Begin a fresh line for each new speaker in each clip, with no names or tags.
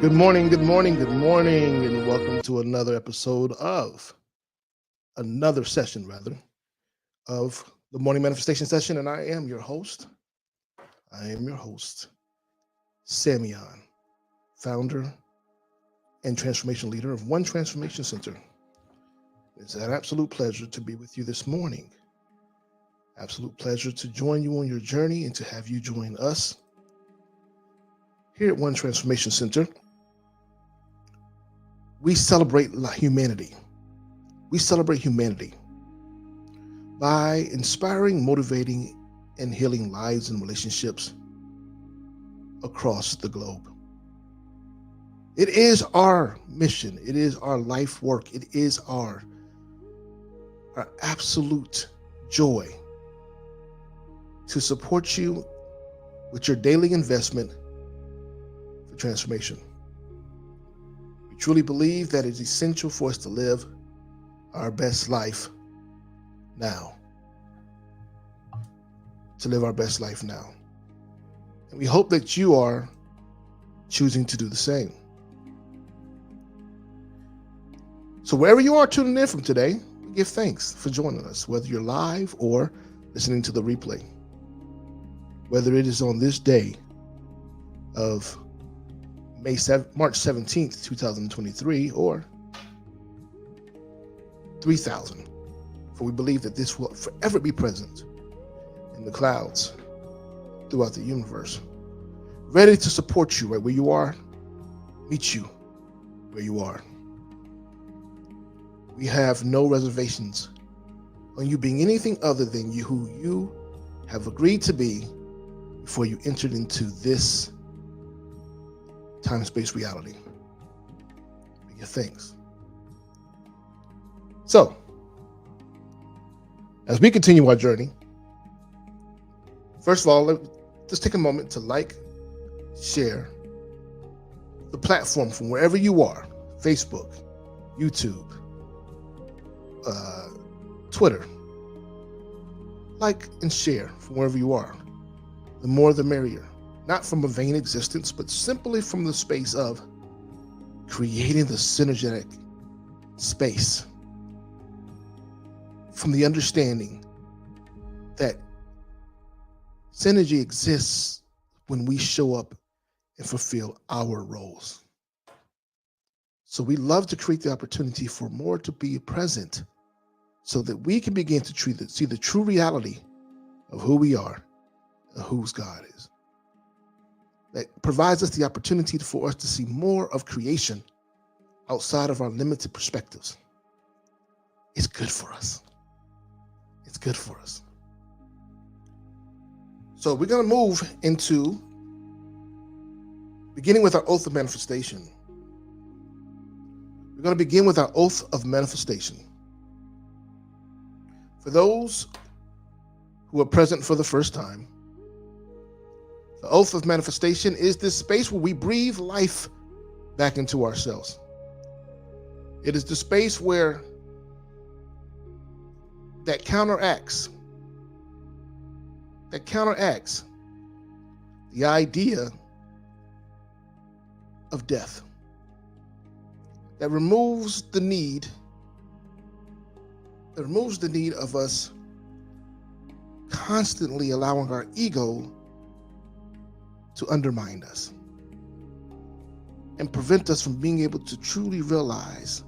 good morning, and welcome to another session, of the morning manifestation session. And I am your host, Samion, founder and transformation leader of One Transformation Center. It's an absolute pleasure to be with you this morning. Absolute pleasure to join you on your journey and to have you join us here at One Transformation Center. We celebrate humanity. We celebrate humanity by inspiring, motivating, and healing lives and relationships across the globe. It is our mission. It is our life work. It is our absolute joy to support you with your daily investment for transformation. We truly believe that it's essential for us to live our best life now. To live our best life now. And we hope that you are choosing to do the same. So wherever you are tuning in from today, we give thanks for joining us, whether you're live or listening to the replay. Whether it is on this day of March 17th, 2023, or 3000, for we believe that this will forever be present in the clouds throughout the universe, ready to support you right where you are, meet you where you are. We have no reservations on you being anything other than who you have agreed to be before you entered into this time-space reality. We give thanks. So, as we continue our journey, first of all, let's take a moment to share the platform from wherever you are, Facebook, YouTube, Twitter. Like and share from wherever you are. The more the merrier. Not from a vain existence, but simply from the space of creating the synergetic space. From the understanding that synergy exists when we show up and fulfill our roles. So we love to create the opportunity for more to be present so that we can begin to see the true reality of who we are and whose God is. That provides us the opportunity for us to see more of creation outside of our limited perspectives. It's good for us. It's good for us. So we're going to move into beginning with our oath of manifestation. We're going to begin with our oath of manifestation. For those who are present for the first time, the oath of manifestation is this space where we breathe life back into ourselves. It is the space where that counteracts the idea of death. That removes the need of us constantly allowing our ego to undermine us and prevent us from being able to truly realize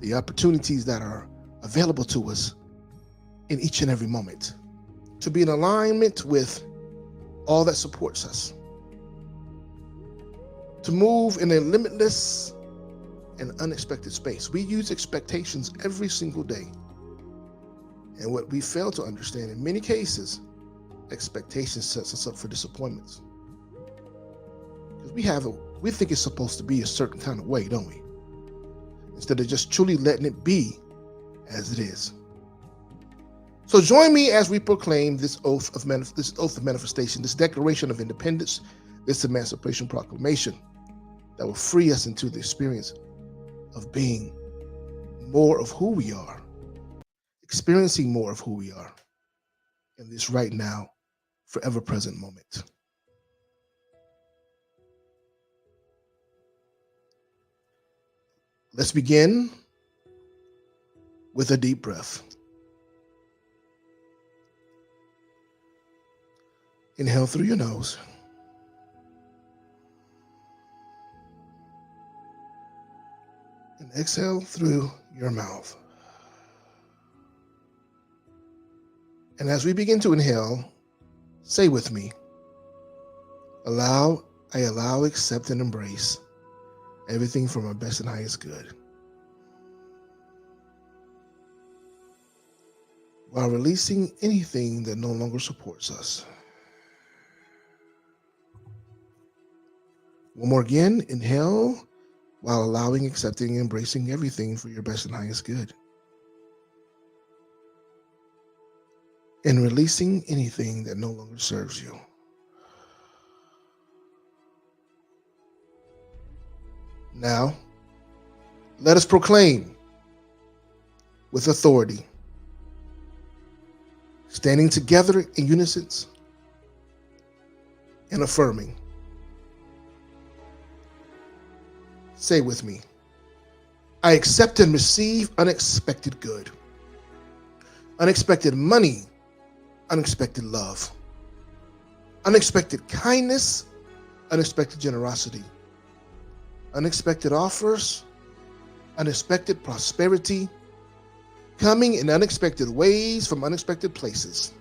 the opportunities that are available to us in each and every moment, to be in alignment with all that supports us, to move in a limitless and unexpected space. We use expectations every single day. And what we fail to understand in many cases, expectation sets us up for disappointments. Because we think it's supposed to be a certain kind of way, don't we? Instead of just truly letting it be as it is. So join me as we proclaim this oath of manifestation, this declaration of independence, this Emancipation Proclamation that will free us into the experience of being more of who we are, experiencing more of who we are in this right now, forever present moment. Let's begin with a deep breath. Inhale through your nose. And exhale through your mouth. And as we begin to inhale, say with me, I allow, accept, and embrace everything for my best and highest good, while releasing anything that no longer supports us. One more again, inhale, while allowing, accepting, and embracing everything for your best and highest good, and releasing anything that no longer serves you. Now, let us proclaim with authority, standing together in unison and affirming. Say with me, I accept and receive unexpected good, unexpected money, unexpected love, unexpected kindness, unexpected generosity, unexpected offers, unexpected prosperity, coming in unexpected ways from unexpected places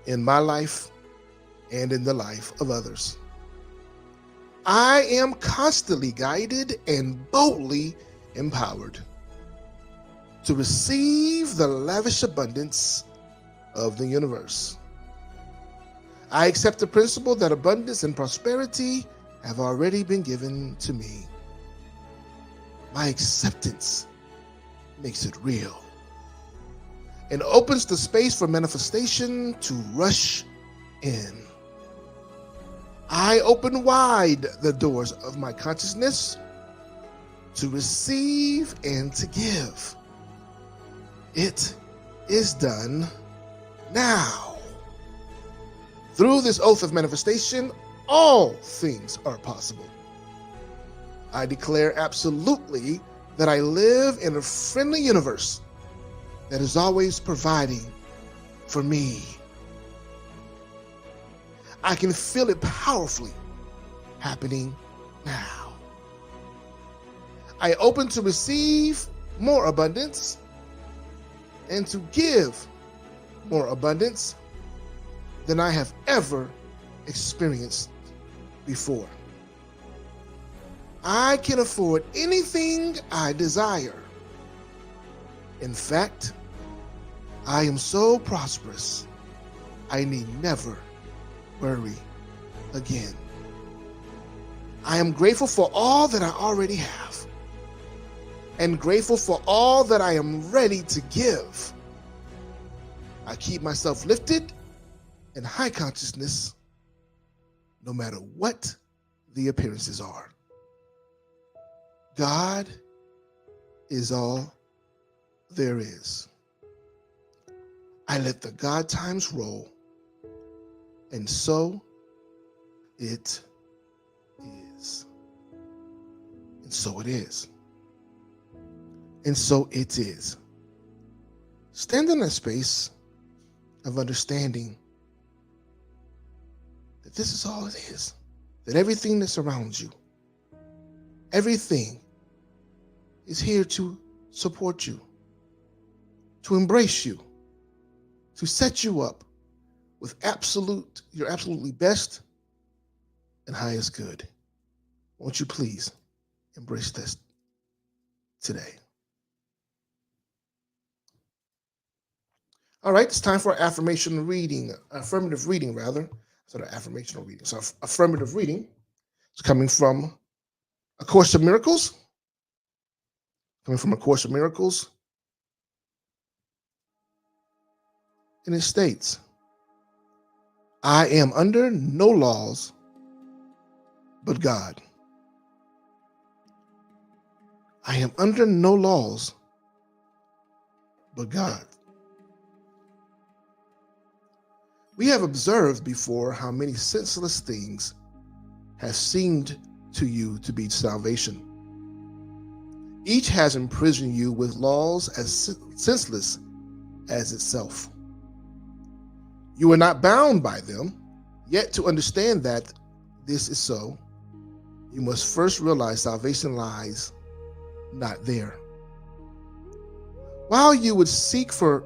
in my life and in the life of others. I am constantly guided and boldly empowered to receive the lavish abundance of the universe. I accept the principle that abundance and prosperity have already been given to me. My acceptance makes it real and opens the space for manifestation to rush in. I open wide the doors of my consciousness to receive and to give. It is done now. Through this oath of manifestation, all things are possible. I declare absolutely that I live in a friendly universe that is always providing for me. I can feel it powerfully happening now. I open to receive more abundance and to give more abundance than I have ever experienced before. I can afford anything I desire. In fact, I am so prosperous, I need never worry again. I am grateful for all that I already have and grateful for all that I am ready to give. I keep myself lifted in high consciousness no matter what the appearances are. God is all there is. I let the God times roll, and so it is. And so it is. And so it is. Stand in that space of understanding that this is all it is. That everything that surrounds you, everything is here to support you, to embrace you, to set you up with your absolutely best and highest good. Won't you please embrace this today? All right, it's time for affirmative reading. So affirmative reading is coming from A Course of Miracles. And it states, I am under no laws but God. I am under no laws but God. We have observed before how many senseless things have seemed to you to be salvation. Each has imprisoned you with laws as senseless as itself. You are not bound by them, yet to understand that this is so, you must first realize salvation lies not there. While you would seek for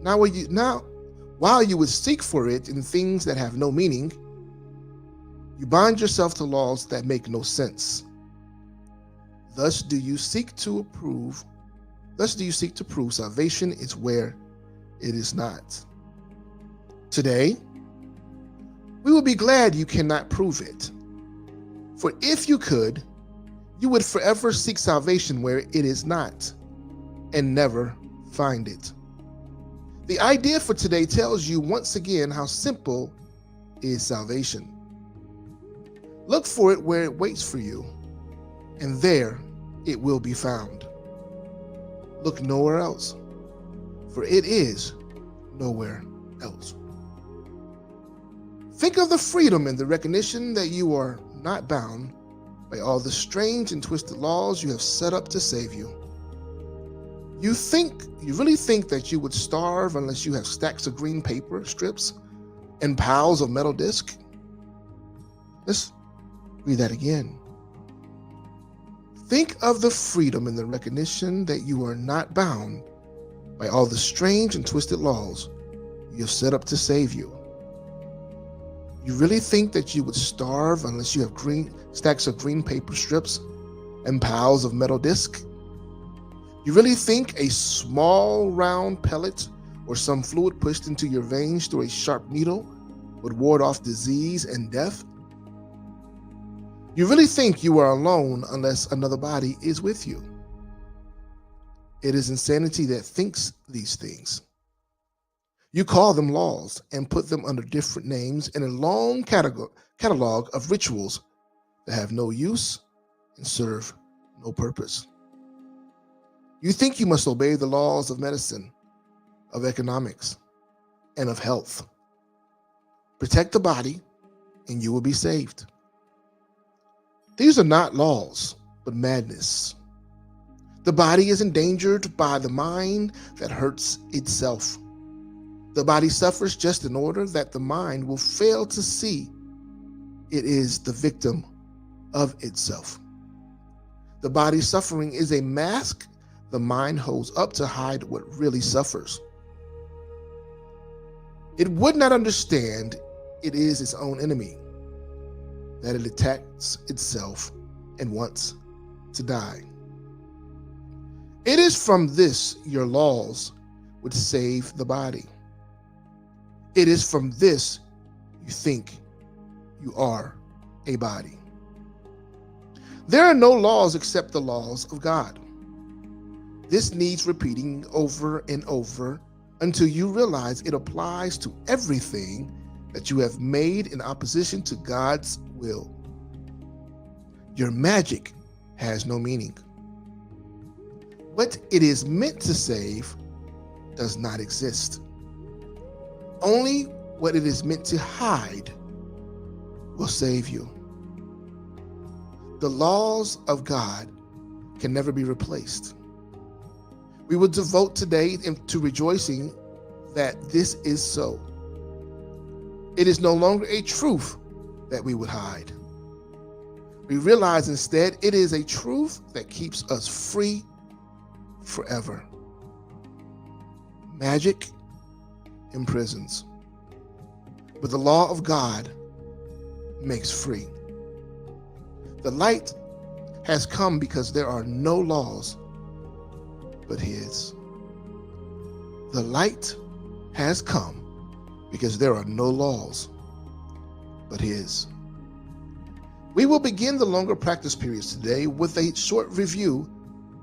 now while you would seek for it in things that have no meaning, you bind yourself to laws that make no sense. Thus do you seek to prove salvation is where it is not. Today, we will be glad you cannot prove it. For if you could, you would forever seek salvation where it is not and never find it. The idea for today tells you once again how simple is salvation. Look for it where it waits for you, and there it will be found. Look nowhere else, for it is nowhere else. Think of the freedom and the recognition that you are not bound by all the strange and twisted laws you have set up to save you. You really think that you would starve unless you have stacks of green paper strips and piles of metal discs? Let's read that again. Think of the freedom and the recognition that you are not bound by all the strange and twisted laws you have set up to save you. You really think that you would starve unless you have stacks of green paper strips and piles of metal discs? You really think a small round pellet or some fluid pushed into your veins through a sharp needle would ward off disease and death? You really think you are alone unless another body is with you? It is insanity that thinks these things. You call them laws and put them under different names in a long catalog of rituals that have no use and serve no purpose. You think you must obey the laws of medicine, of economics, and of health. Protect the body and you will be saved. These are not laws, but madness. The body is endangered by the mind that hurts itself. The body suffers just in order that the mind will fail to see it is the victim of itself. The body's suffering is a mask the mind holds up to hide what really suffers. It would not understand it is its own enemy, that it attacks itself and wants to die. It is from this your laws would save the body. It is from this you think you are a body. There are no laws except the laws of God. This needs repeating over and over until you realize it applies to everything that you have made in opposition to God's will. Your magic has no meaning. What it is meant to save does not exist. Only what it is meant to hide will save you. The laws of God can never be replaced. We will devote today to rejoicing that this is so. It is no longer a truth that we would hide. We realize instead it is a truth that keeps us free forever. Magic imprisons, but the law of God makes free. The light has come because there are no laws but His. The light has come because there are no laws but His. We will begin the longer practice periods today with a short review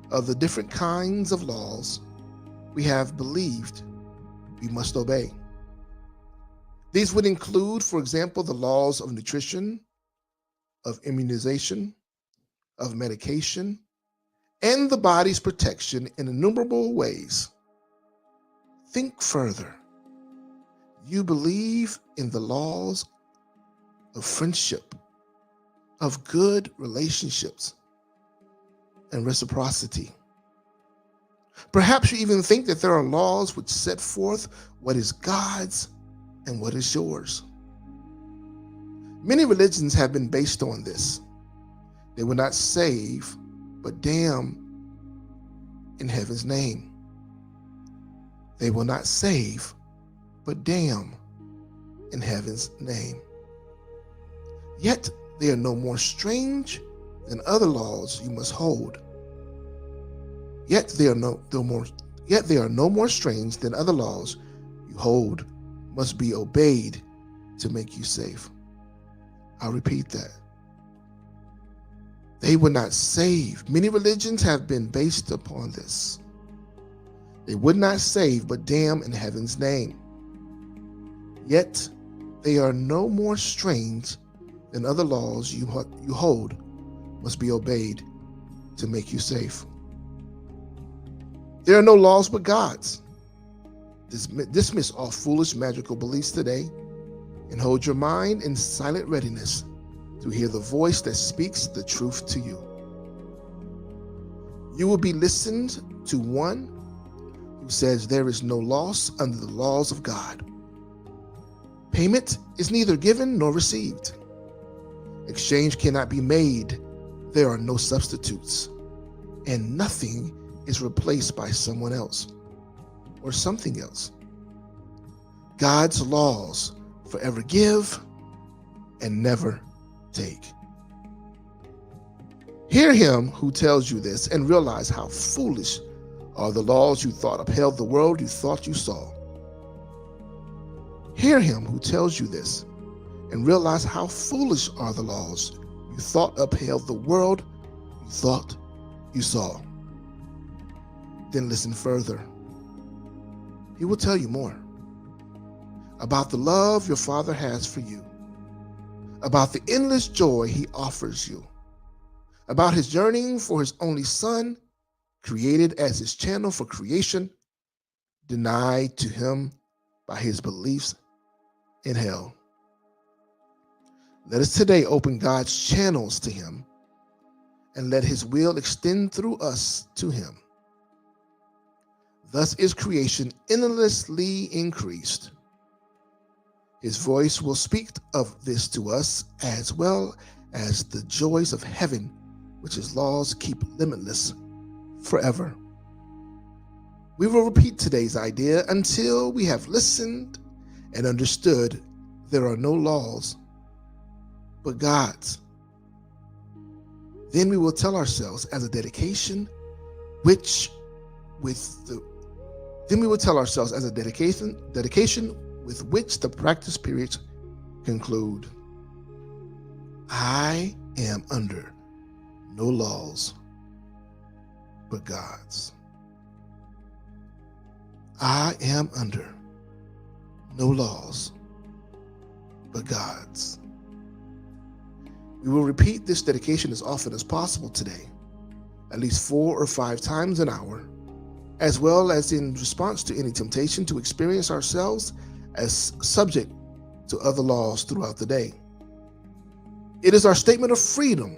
of the different kinds of laws we have believed we must obey. These would include, for example, the laws of nutrition, of immunization, of medication, and the body's protection in innumerable ways. Think further. You believe in the laws of friendship, of good relationships, and reciprocity. Perhaps you even think that there are laws which set forth what is God's and what is yours. Many religions have been based on this. They will not save, but damn in heaven's name. They will not save, but damn in heaven's name. Yet they are no more strange than other laws you must hold. Yet they are no more strange than other laws you hold must be obeyed to make you safe. I'll repeat that. They will not save. Many religions have been based upon this. They would not save, but damn in heaven's name. Yet they are no more strange than other laws you hold must be obeyed to make you safe. There are no laws but God's. Dismiss all foolish magical beliefs today and hold your mind in silent readiness to hear the voice that speaks the truth to you. You will be listened to one who says there is no loss under the laws of God. Payment is neither given nor received. Exchange cannot be made. There are no substitutes. And nothing is replaced by someone else or something else. God's laws forever give and never take. Hear him who tells you this and realize how foolish are the laws you thought upheld the world you thought you saw. Hear him who tells you this and realize how foolish are the laws you thought upheld the world you thought you saw. Then listen further. He will tell you more about the love your Father has for you, about the endless joy he offers you, about his yearning for his only Son, created as his channel for creation, denied to him by his beliefs in hell. Let us today open God's channels to him and let his will extend through us to him. Thus is creation endlessly increased. His voice will speak of this to us as well as the joys of heaven, which his laws keep limitless forever. We will repeat today's idea until we have listened and understood there are no laws but God's. Then we will tell ourselves as a dedication with which the practice periods conclude. I am under no laws but God's. I am under no laws but God's. We will repeat this dedication as often as possible today, at least 4 or 5 times an hour, as well as in response to any temptation to experience ourselves as subject to other laws throughout the day. It is our statement of freedom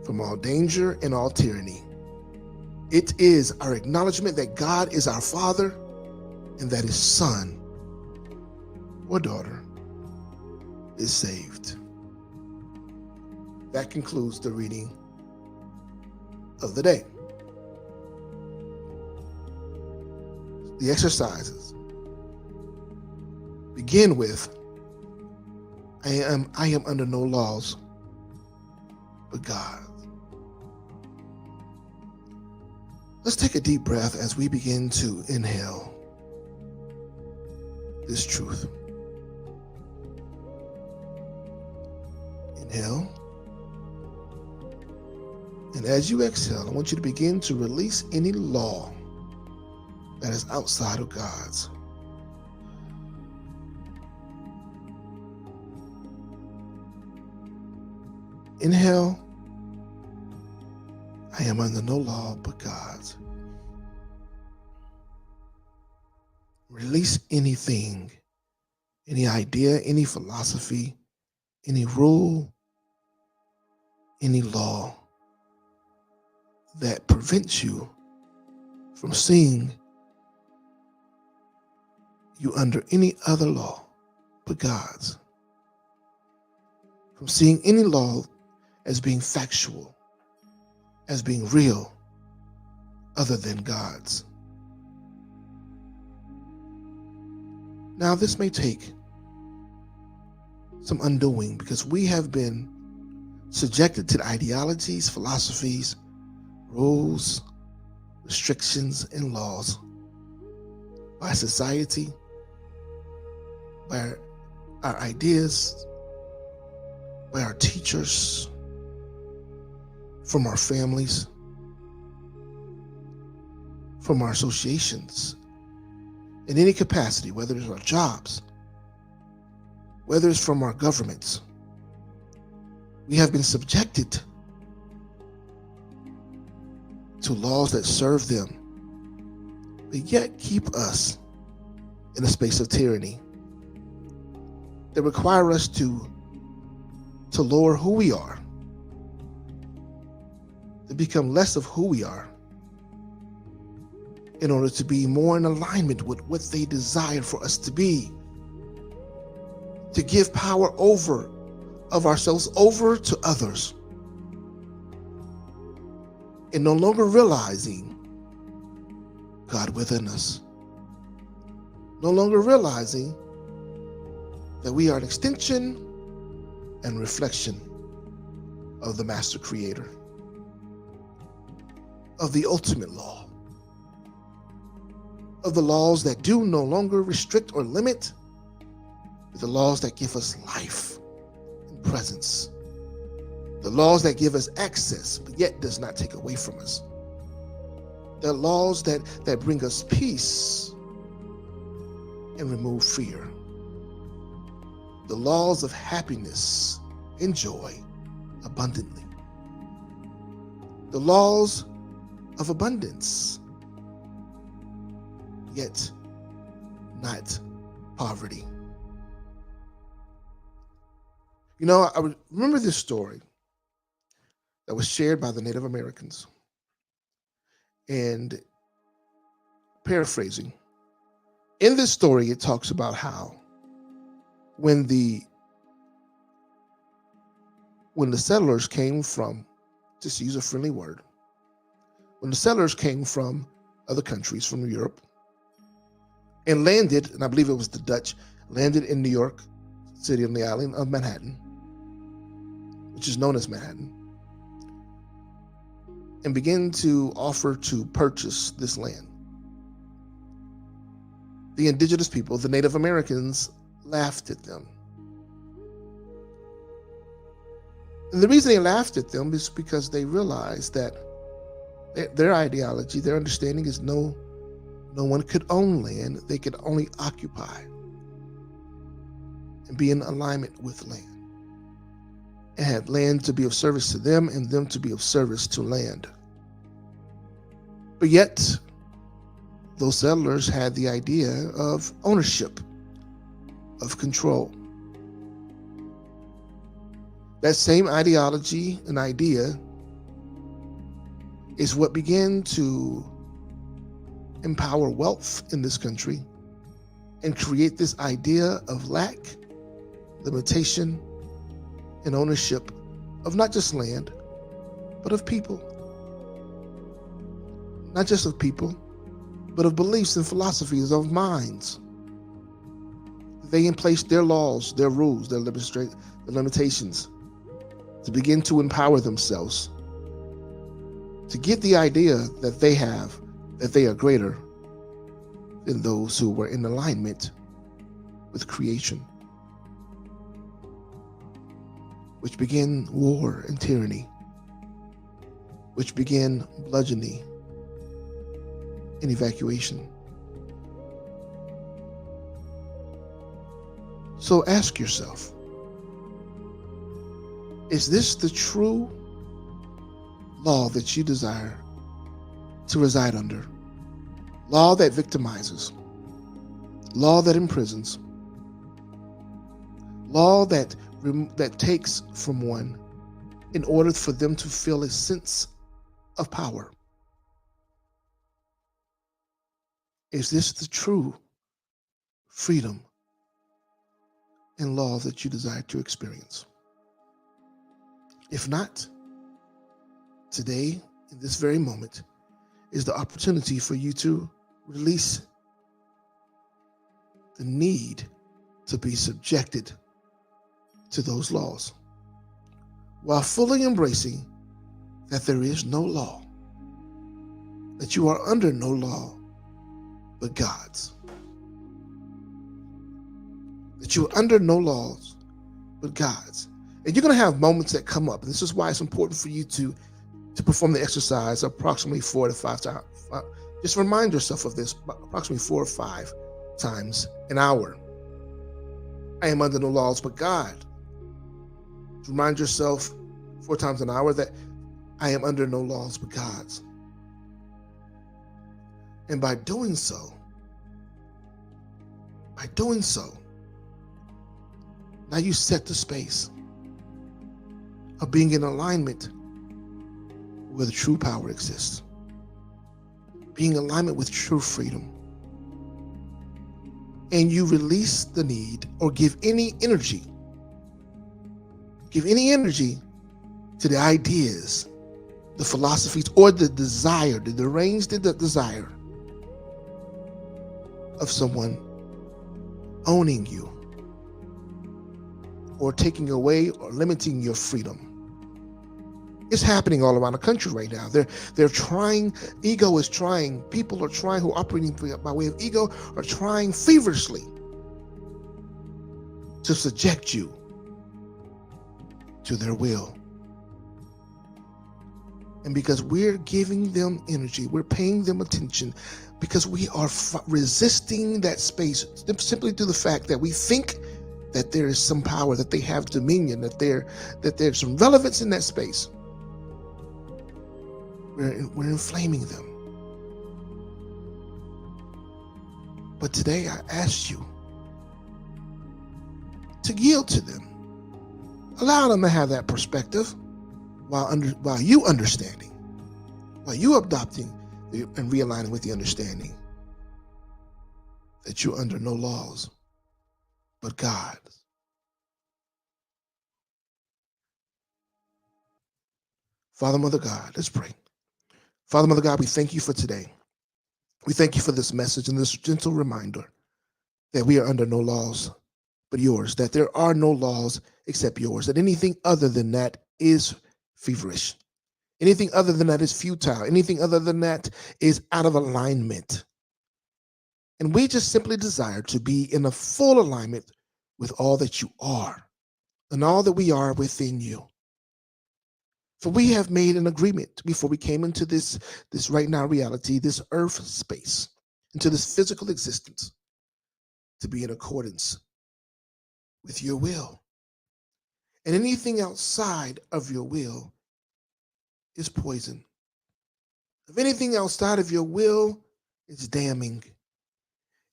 from all danger and all tyranny. It is our acknowledgement that God is our Father and that his son or daughter is saved. That concludes the reading of the day. The exercises begin with, I am under no laws but God. Let's take a deep breath as we begin to inhale this truth. Inhale. And as you exhale, I want you to begin to release any law that is outside of God's. Inhale. I am under no law but God's. Release anything, any idea, any philosophy, any rule, any law that prevents you from seeing you under any other law but God's, from seeing any law as being factual, as being real, other than God's. Now, this may take some undoing because we have been subjected to ideologies, philosophies, rules, restrictions, and laws by society, by our ideas, by our teachers, from our families, from our associations, in any capacity, whether it's our jobs, whether it's from our governments. We have been subjected to laws that serve them, but yet keep us in a space of tyranny, that require us to lower who we are, to become less of who we are, in order to be more in alignment with what they desire for us to be, to give power of ourselves over to others, and no longer realizing God within us, no longer realizing that we are an extension and reflection of the Master Creator, of the ultimate law, of the laws that do no longer restrict or limit, but the laws that give us life and presence, the laws that give us access but yet does not take away from us, the laws that bring us peace and remove fear, the laws of happiness and joy abundantly, the laws of abundance, yet not poverty. You know, I remember this story that was shared by the Native Americans. And paraphrasing, in this story, it talks about how when the settlers came from, just to use a friendly word, when the settlers came from other countries, from Europe, and landed, and I believe it was the Dutch, landed in New York City on the island of Manhattan, which is known as Manhattan, and began to offer to purchase this land. The indigenous people, the Native Americans, laughed at them. And the reason they laughed at them is because they realized that their ideology, their understanding is no one could own land. They could only occupy and be in alignment with land, and had land to be of service to them and them to be of service to land. But yet, those settlers had the idea of ownership, of control. That same ideology and idea is what began to empower wealth in this country and create this idea of lack, limitation, and ownership of not just land, but of people. Not just of people, but of beliefs and philosophies, of minds. They in place their laws, their rules, their limitations to begin to empower themselves, to get the idea that they have, that they are greater than those who were in alignment with creation, which began war and tyranny, which began bludgeoning and evacuation. So ask yourself, is this the true law that you desire to reside under? Law that victimizes, law that imprisons, law that takes from one in order for them to feel a sense of power. Is this the true freedom and law that you desire to experience? If not, today, in this very moment, is the opportunity for you to release the need to be subjected to those laws while fully embracing that there is no law, that you are under no law but God's, that you are under no laws but God's. And you're going to have moments that come up. And this is why it's important for you to perform the exercise approximately 4 to 5 times. Just remind yourself of this approximately 4 or 5 times an hour. I am under no laws but God. Remind yourself 4 times an hour that I am under no laws but God's. And by doing so, now you set the space of being in alignment where the true power exists, being in alignment with true freedom. And you release the need or give any energy to the ideas, the philosophies, or the desire, the deranged desire of someone owning you or taking away or limiting your freedom. It's happening all around the country right now. They're trying, ego is trying, people are trying who are operating by way of ego are trying feverishly to subject you to their will. And because we're giving them energy, we're paying them attention, because we are resisting that space simply through the fact that we think that there is some power, that they have dominion, that there's some relevance in that space. We're inflaming them. But today I ask you to yield to them. Allow them to have that perspective while you understanding, while you adopting and realigning with the understanding that you're under no laws but God's. Father, Mother God, let's pray. Father, Mother God, we thank you for today. We thank you for this message and this gentle reminder that we are under no laws but yours, that there are no laws except yours, that anything other than that is feverish. Anything other than that is futile. Anything other than that is out of alignment. And we just simply desire to be in a full alignment with all that you are and all that we are within you. For we have made an agreement before we came into this right now reality, this earth space, into this physical existence, to be in accordance with your will. And anything outside of your will is poison. If anything outside of your will is damning.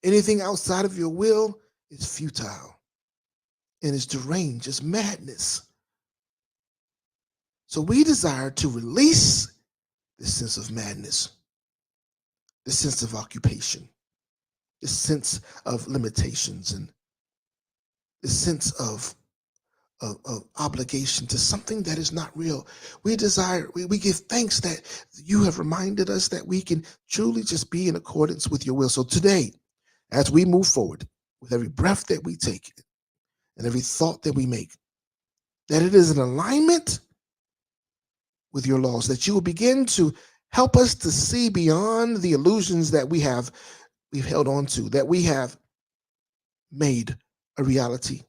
Anything outside of your will is futile and is deranged, is madness. So we desire to release this sense of madness, this sense of occupation, this sense of limitations, and this sense of obligation to something that is not real. We desire, we give thanks that you have reminded us that we can truly just be in accordance with your will. So today, as we move forward with every breath that we take and every thought that we make, that it is in alignment with your laws, that you will begin to help us to see beyond the illusions that we've held on to, that we have made a reality.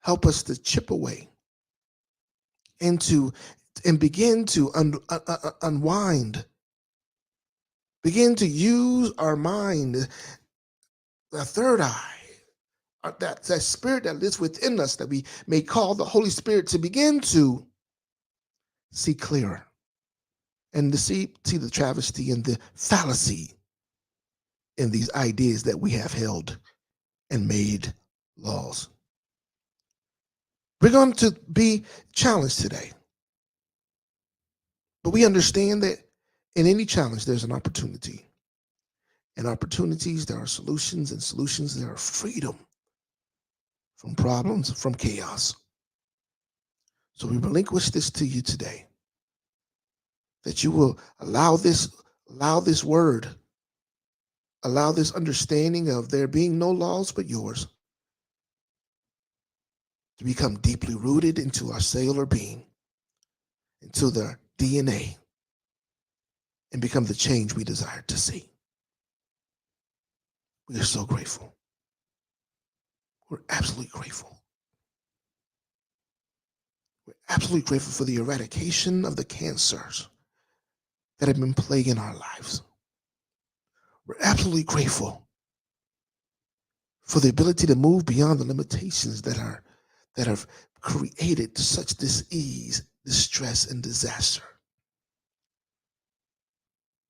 Help us to chip away and begin to unwind, begin to use our mind, the third eye, that spirit that lives within us, that we may call the Holy Spirit, to begin to see clearer and to see the travesty and the fallacy in these ideas that we have held and made laws. We're going to be challenged today But we understand that in any challenge, there's an opportunity. In opportunities, there are solutions, and solutions, there are freedom from problems, from chaos. So we relinquish this to you today, that you will allow this word, allow this understanding of there being no laws but yours to become deeply rooted into our cellular being, into the DNA, and become the change we desire to see. We are so grateful. We're absolutely grateful. We're absolutely grateful for the eradication of the cancers that have been plaguing our lives. We're absolutely grateful for the ability to move beyond the limitations that have created such dis-ease, distress, and disaster.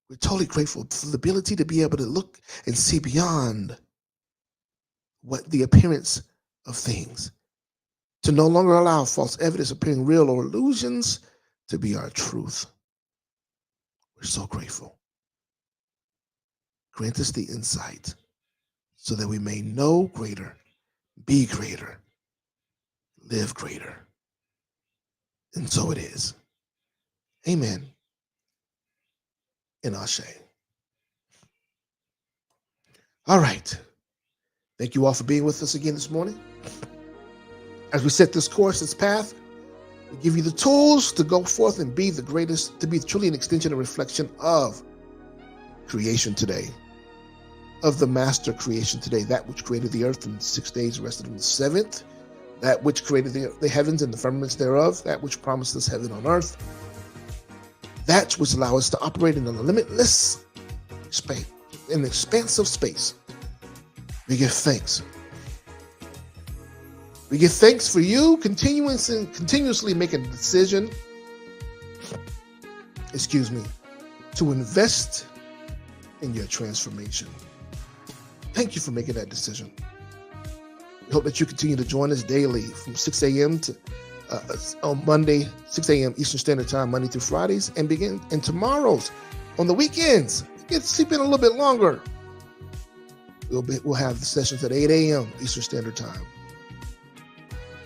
We're totally grateful for the ability to be able to look and see beyond what the appearance of things, to no longer allow false evidence appearing real or illusions to be our truth. We're so grateful. Grant us the insight so that we may know greater, be greater, live greater. And so it is. Amen. And Ashe. All right. Thank you all for being with us again this morning. As we set this course, this path, we give you the tools to go forth and be the greatest, to be truly an extension and reflection of creation today, of the master creation today, that which created the earth in 6 days, rested on the seventh, that which created the heavens and the firmaments thereof, that which promised us heaven on earth, that which allow us to operate in a limitless space, in the expansive space. We give thanks. We give thanks for you continuously making a decision, to invest in your transformation. Thank you for making that decision. We hope that you continue to join us daily from 6 a.m. to on Monday, 6 a.m. Eastern Standard Time, Monday through Fridays, and tomorrow's on the weekends. Get sleep in a little bit longer. We'll have the sessions at 8 a.m. Eastern Standard Time.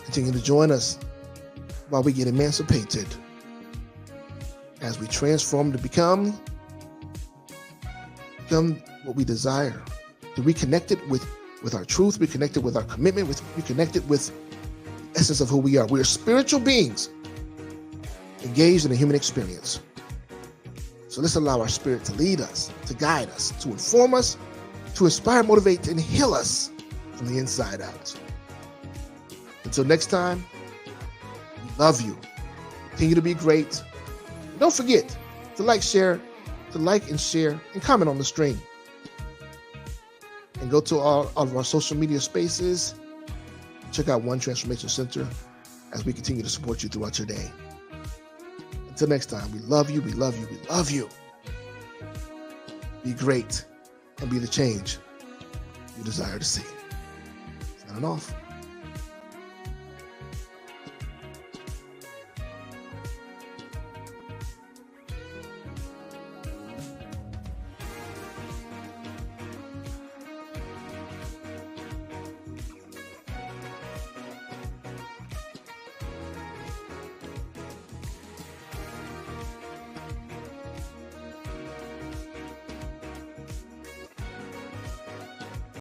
Continue to join us while we get emancipated as we transform to become what we desire, to reconnect it with our truth, reconnect it with our commitment, reconnect it with the essence of who we are. We are spiritual beings engaged in a human experience. So let's allow our spirit to lead us, to guide us, to inform us, to inspire, motivate, and heal us from the inside out. Until next time, we love you. Continue to be great. And don't forget to like and share, and comment on the stream. And go to all of our social media spaces. Check out One Transformation Center as we continue to support you throughout your day. Until next time, we love you, we love you, we love you. Be great and be the change you desire to see. Signing off.